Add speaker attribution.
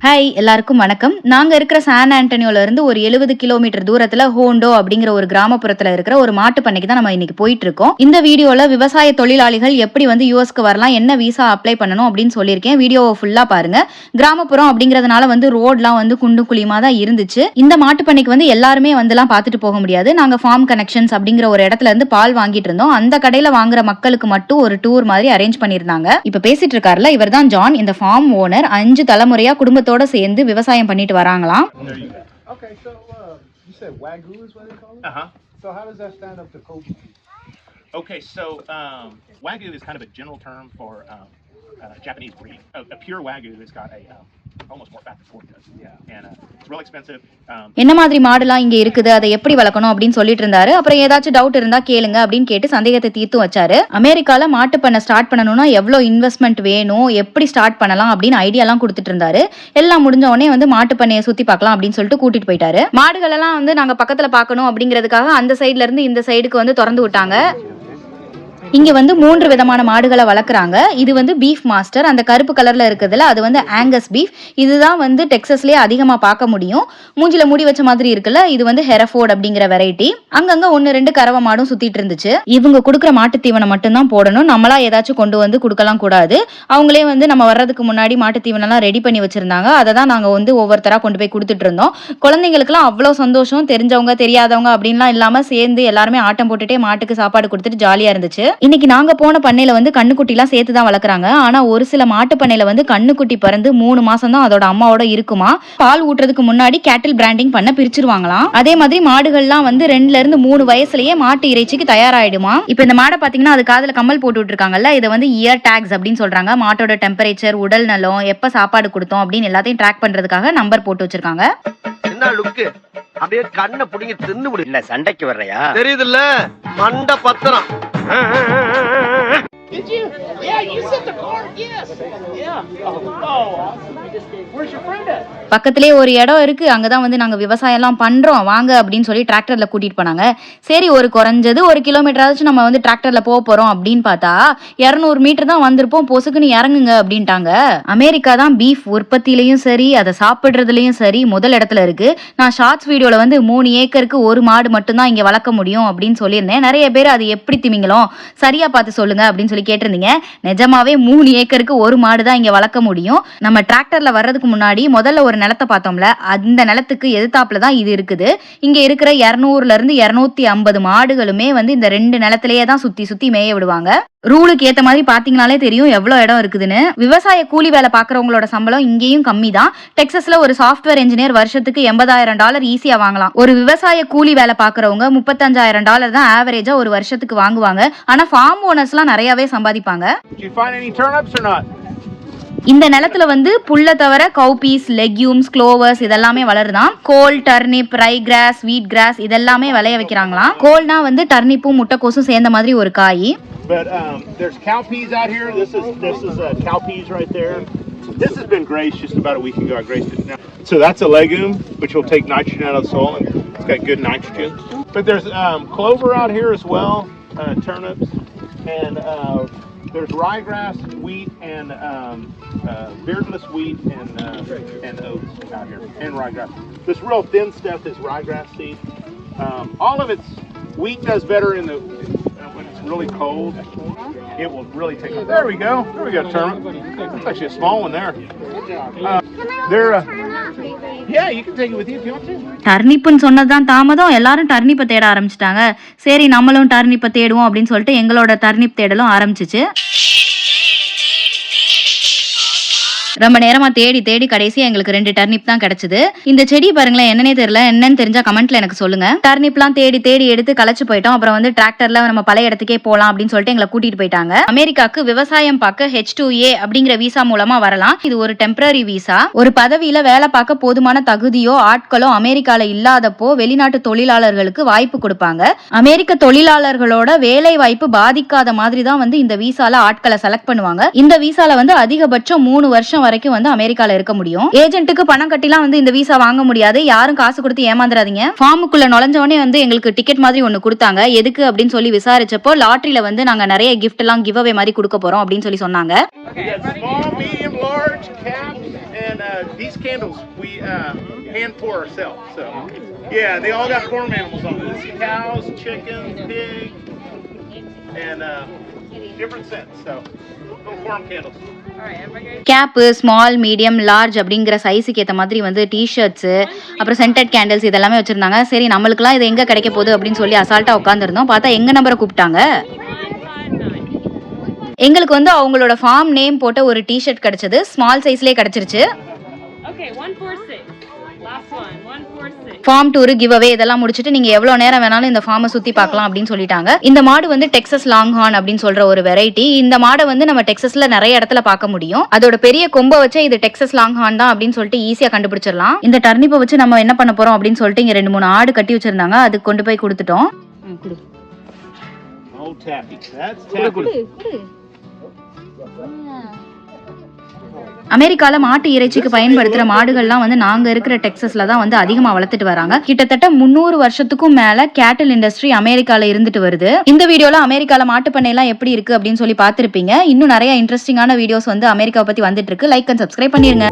Speaker 1: Hi எல்லாருக்கும் வணக்கம். நாங்க இருக்கிற சான் ஆண்டனியோல இருந்து ஒரு 70 கிலோமீட்டர் தூரத்துல ஹோண்டோ அப்படிங்கிற ஒரு கிராமப்புறத்துல இருக்கிற ஒரு மாட்டு பண்ணைக்கு தான் நம்ம இன்னைக்கு போயிட்டு இருக்கோம். இந்த வீடியோல விவசாய தொழிலாளிகள் எப்படி வந்து யூஎஸ்க்கு வரலாம், என்ன விசா அப்ளை பண்ணணும் அப்படின்னு சொல்லியிருக்கேன். வீடியோவை ஃபுல்லா பாருங்க. கிராமப்புறம் அப்படிங்கறதுனால வந்து ரோட்லாம் வந்து குண்டு குழியுமா தான் இருந்துச்சு. இந்த மாட்டு பண்ணைக்கு வந்து எல்லாருமே வந்துலாம் பார்த்துட்டு போக முடியாது. நாங்க ஃபார்ம் கனெக்ஷன்ஸ் அப்படிங்கிற ஒரு இடத்துல இருந்து பால் வாங்கிட்டு இருந்தோம். அந்த கடையில வாங்குற மக்களுக்கு மட்டும் ஒரு டூர் மாதிரி அரேஞ்ச் பண்ணிருந்தாங்க. இப்ப பேசிட்டு இருக்காருல, இவர் தான் ஜான், இந்த ஃபார்ம் ஓனர். 5 தலைமுறையா குடும்பத்தோட சேர்ந்து விவசாயம் பண்ணிட்டு வராங்களாம்.
Speaker 2: Okay, so you said Wagyu is what they call it?
Speaker 3: Uh-huh.
Speaker 2: So how does that stand up to Kobe?
Speaker 3: Okay, so Wagyu is kind of a general term for Japanese breed. A pure Wagyu has got almost more fat than pork does. Yeah. And it's real expensive.
Speaker 1: என்ன மாதிரி மாடுலாம் இங்க இருக்குது, அதை எப்படி வளர்க்கணும் அப்படின்னு சொல்லிட்டு இருந்தாரு. அப்புறம் ஏதாச்சும் டவுட் இருந்தா கேளுங்க அப்படின்னு கேட்டு சந்தேகத்தை தீர்த்து வச்சாரு. அமெரிக்கால மாட்டு பண்ண ஸ்டார்ட் பண்ணணும்னா எவ்வளவு இன்வெஸ்ட்மெண்ட் வேணும், எப்படி ஸ்டார்ட் பண்ணலாம் அப்படின்னு ஐடியாலாம் கொடுத்துட்டு இருந்தாரு. எல்லாம் முடிஞ்ச உடனே வந்து மாட்டு பண்ணையை சுத்தி பார்க்கலாம் அப்படின்னு சொல்லிட்டு கூட்டிட்டு போயிட்டாரு. மாடுகள் எல்லாம் வந்து நாங்க பக்கத்துல பார்க்கணும் அப்படிங்கிறதுக்காக அந்த சைட்ல இருந்து இந்த சைடுக்கு வந்து திறந்து விட்டாங்க. இங்க வந்து 3 விதமான மாடுகளை வளர்க்குறாங்க. இது வந்து பீஃப் மாஸ்டர், அந்த கருப்பு கலர்ல இருக்குதுல அது வந்து ஆங்கஸ் பீஃப். இதுதான் வந்து டெக்சஸ்லயே அதிகமா பார்க்க முடியும். மூஞ்சில மூடி வச்ச மாதிரி இருக்குல்ல, இது வந்து ஹெரஃபோர்ட் அப்படிங்கிற வெரைட்டி. அங்கங்க 1-2 கறவை மாடும் சுத்திட்டு இருந்துச்சு. இவங்க கொடுக்குற மாட்டு தீவனம் மட்டும்தான் போடணும். நம்மளா ஏதாச்சும் கொண்டு வந்து கொடுக்கலாம் கூடாது. அவங்களே வந்து நம்ம வர்றதுக்கு முன்னாடி மாட்டு தீவனம் எல்லாம் ரெடி பண்ணி வச்சிருந்தாங்க. அதை தான் நாங்க வந்து ஒவ்வொருத்தரா கொண்டு போய் கொடுத்துட்டு இருந்தோம். குழந்தைங்களுக்குலாம் அவ்வளவு சந்தோஷம். தெரிஞ்சவங்க தெரியாதவங்க அப்படின்லாம் இல்லாம சேர்ந்து எல்லாருமே ஆட்டம் போட்டுட்டே மாட்டுக்கு சாப்பாடு கொடுத்துட்டு ஜாலியா இருந்துச்சு. இன்னைக்கு நாங்க போன பண்ணையில வந்து கண்ணுக்குட்டி எல்லாம் சேர்த்து தான் வளர்க்குறாங்க. ஆனா ஒரு சில மாட்டு பண்ணையில வந்து கண்ணுக்குட்டி பிறந்து 3 மாசம் தான் அதோட அம்மாவோட இருக்குமா. பால் ஊட்டுறதுக்கு முன்னாடி கேட்டில் பிராண்டிங் பண்ண பிரிச்சிருவாங்களாம். அதே மாதிரி மாடுகள்லாம் வந்து 2ல இருந்து 3 வயசுலயே மாட்டு இறைச்சிக்கு தயாராயிடுமா. இப்ப இந்த மாடை பாத்தீங்கன்னா அது காதுல கம்மல் போட்டு விட்டுருக்காங்கல்ல, இதை வந்து இயர் டேக்ஸ் அப்படின்னு சொல்றாங்க. மாட்டோட டெம்பரேச்சர், உடல் நலம், எப்ப சாப்பாடு கொடுத்தோம் அப்படின்னு எல்லாத்தையும் ட்ராக் பண்றதுக்காக நம்பர் போட்டு வச்சிருக்காங்க.
Speaker 4: என்ன லுக்கு அப்படியே கண்ணை புடிங்கி தின்னு விடு.
Speaker 5: இல்ல சண்டைக்கு வர்றையா
Speaker 4: தெரியுதுல்ல, மண்ட பத்திரம்.
Speaker 2: Did you? Yeah, you sent the car. Yes. Yeah. Oh. Where's your friend at?
Speaker 1: பக்கத்திலேயே ஒரு இடம் இருக்கு, அங்கதான் வந்து நாங்க விவசாயம் எல்லாம் பண்றோம் வாங்க அப்படின்னு சொல்லி டிராக்டர்ல கூட்டிட்டு போனாங்க. சரி, ஒரு குறைஞ்சது 1 கிலோமீட்டர் ஆச்சு நம்ம வந்து டிராக்டர்ல போறோம் அப்படின்னு பார்த்தா 200 மீட்டர் தான் வந்திருப்போம். பொசுக்குன்னு இறங்குங்க அப்படின்ட்டாங்க. அமெரிக்கா தான் பீஃப் உற்பத்திலையும் சரி, அதை சாப்பிடுறதுலயும் சரி முதல் இடத்துல இருக்கு. நான் ஷார்ட்ஸ் வீடியோல வந்து 3 ஏக்கருக்கு ஒரு மாடு மட்டும்தான் இங்க வளர்க்க முடியும் அப்படின்னு சொல்லியிருந்தேன். நிறைய பேர் அது எப்படி திமிங்கலம் சரியா பார்த்து சொல்லுங்க அப்படின்னு சொல்லி கேட்டிருந்தீங்க. நிஜமாவே 3 ஏக்கருக்கு ஒரு மாடு தான் இங்க வளர்க்க முடியும். நம்ம டிராக்டர்ல வர்றதுக்கு முன்னாடி முதல்ல ஒரு நிலத்தை பார்த்தோம்ல, அந்த நிலத்துக்கு எதிர்த்தாப்புல தான் இது இருக்குது. இங்க இருக்கிற 200ல இருந்து 250 மாடுகளுமே வந்து இந்த 2 நிலத்திலேயே தான் சுத்தி சுத்தி மேய விடுவாங்க. ரூலுக்கு ஏத்த மாதிரி பாத்தீங்கனாலே தெரியும் எவ்வளவு இடம் இருக்குதுன்னு. விவசாய கூலி வேலை பாக்குறவங்களோட சம்பளம் இங்கேயும் கம்மி தான். டெக்சஸ்ல ஒரு சாஃப்ட்வேர் இன்ஜினியர் வருஷத்துக்கு $80,000 ஈஸியா வாங்கலாம். ஒரு விவசாய கூலி வேலை பாக்குறவங்க $35,000 தான் ஆவரேஜா ஒரு வருஷத்துக்கு வாங்குவாங்க. ஆனா ஃபார்ம் ஓனர்ஸ் எல்லாம் நிறையவே சம்பாதிப்பாங்க.
Speaker 3: Did you find any turnips or not?
Speaker 1: இந்த நிலத்துல வந்து புல்ல தவிர கவுபீஸ், லெக்யூம்ஸ், க்ளோவர்ஸ் இதெல்லாமே வளருதான். கோல், டர்னிப், ரை கிராஸ், வீட் கிராஸ் இதெல்லாமே விளைய வைக்கிறாங்களாம். கோல்னா வந்து டர்னிப்பும் முட்டைக்கோசும் சேர்ந்த மாதிரி ஒரு காய்.
Speaker 3: But there's cowpeas out here. This is cowpeas right there. This has been grazed just about a week ago. I grazed it now. So that's a legume which will take nitrogen out of the soil, and it's got good nitrogen. But there's clover out here as well, turnips, and there's ryegrass, wheat, and beardless wheat and oats out here, and ryegrass. This real thin stuff is ryegrass seed. All of its wheat does better when it's really cold. It will really take off. There we go. There we go, turnip. That's actually a small one there. They're yeah, you can take it with you if you want to.
Speaker 1: டர்னிப்புன்னு சொன்னதுதான் தாமதம். எல்லாரும் டர்னிப்பை தேட ஆரம்பிச்சிட்டாங்க. சரி, நம்மளும் டர்னிப்பை தேடுவோம் அப்படின்னு சொல்லிட்டு எங்களோட டர்னிப் தேடலும் ஆரம்பிச்சிச்சு. ரொம்ப நேரமா தேடி தேடி கடைசியா எங்களுக்கு 2 டர்னிப் தான் கிடைச்சது. இந்த செடி பாருங்களேன், என்னன்னே தெரியல. என்னன்னு தெரிஞ்சா கமெண்ட்ல எனக்கு சொல்லுங்க. டர்னிப்லாம் தேடி தேடி எடுத்து களைச்சு போயிட்டோம். அப்புறம் வந்து டிராக்டர்ல நம்ம பழைய இடத்துக்கே போலாம் அப்படின்னு சொல்லிட்டு எங்களை கூட்டிட்டு போயிட்டாங்க. அமெரிக்காக்கு விவசாயம் பார்க்க H2A அப்படிங்கிற விசா மூலமா வரலாம். இது ஒரு டெம்பரரி விசா. ஒரு பதவியில வேலை பார்க்க போதுமான தகுதியோ ஆட்களோ அமெரிக்கால இல்லாதப்போ வெளிநாட்டு தொழிலாளர்களுக்கு வாய்ப்பு கொடுப்பாங்க. அமெரிக்க தொழிலாளர்களோட வேலை வாய்ப்பு பாதிக்காத மாதிரி தான் வந்து இந்த விசால ஆட்களை செலக்ட் பண்ணுவாங்க. இந்த விசால வந்து அதிகபட்சம் 3 வருஷம் வரைக்கும் வந்து அமெரிக்கால இருக்க முடியும். ஏஜென்ட்டுக்கு பணம் கட்டிலாம் வந்து இந்த விசா வாங்க முடியாது. யாரும் காசு கொடுத்து ஏமாந்துறாதீங்க. ஃபார்முக்குள்ள நுழைஞ்சவனே வந்து எங்களுக்கு டிக்கெட் மாதிரி ஒன்னு கொடுத்தாங்க. எதுக்கு அப்படின்னு சொல்லி விசாரிச்சப்போ லாட்டரியில வந்து நாங்க நிறைய கிஃப்ட் எல்லாம் கிவ் அவே மாதிரி கொடுக்க போறோம் அப்படின்னு சொல்லி சொன்னாங்க.
Speaker 3: Small, medium, large, cap, and these candles we hand pour ourselves. So yeah, they all got farm animals on them. This is cows, chickens, pig, and different scents. So little farm candles.
Speaker 1: Cap, small, medium, large அப்படிங்கிற சைஸுக்கு ஏற்ற மாதிரி வந்து T-shirts, அப்புறம் scented candles இதெல்லாமே வச்சிருந்தாங்க. சரி நம்மளுக்குலாம் இது எங்க கிடைக்க போகுது அப்படின்னு சொல்லி அசால்ட்டா உட்காந்துருந்தோம். பார்த்தா எங்க நம்பரை கூப்பிட்டாங்க. எங்களுக்கு வந்து அவங்களோட ஃபார்ம் நேம் போட்ட ஒரு டிஷர்ட் கிடைச்சது. ஸ்மால் சைஸ்லயே கிடைச்சிருச்சு. ஃபார்ம் டூர், கிவ் அவே இதெல்லாம் முடிச்சிட்டு நீங்க எவ்வளவு நேரம் வேணாலும் இந்த ஃபார்மை சுத்தி பார்க்கலாம் அப்படின்னு சொல்லிட்டாங்க. இந்த மாடு வந்து டெக்சஸ் லாங் ஹார்ன் அப்படின்னு சொல்ற ஒரு வெரைட்டி. இந்த மாடை வந்து நம்ம டெக்சஸ்ல நிறைய இடத்துல பார்க்க முடியும். அதோட பெரிய கொம்பை வச்சு இது டெக்சஸ் லாங் ஹார்ன் தான் அப்படின்னு சொல்லிட்டு ஈஸியா கண்டுபிடிச்சிடலாம். இந்த டர்னிப்பை வச்சு நம்ம என்ன பண்ண போறோம் அப்படின்னு சொல்லிட்டு இங்க 2-3 ஆடு கட்டி வச்சிருந்தாங்க. அதுக்கு கொண்டு போய் கொடுத்துட்டோம்.
Speaker 3: Oh, taffy. That's taffy.
Speaker 1: அமெரிக்கால மாட்டு இறைச்சிக்கு பயன்படுத்துற மாடுகள்லாம் வந்து நாங்க இருக்கிற டெக்சஸ்ல தான் வந்து அதிகமா வளர்த்துட்டு வராங்க. கிட்டத்தட்ட 300 வருஷத்துக்கும் மேல கேட்டில் இண்டஸ்ட்ரி அமெரிக்கால இருந்துட்டு வருது. இந்த வீடியோல அமெரிக்கால மாட்டு பண்ணை எல்லாம் எப்படி இருக்கு அப்படின்னு சொல்லி பார்த்திருப்பீங்க. இன்னும் நிறைய இன்ட்ரெஸ்டிங்கான வீடியோஸ் வந்து அமெரிக்காவை பத்தி வந்துட்டு இருக்கு. லைக் அண்ட் சப்ஸ்கிரைப் பண்ணிருங்க.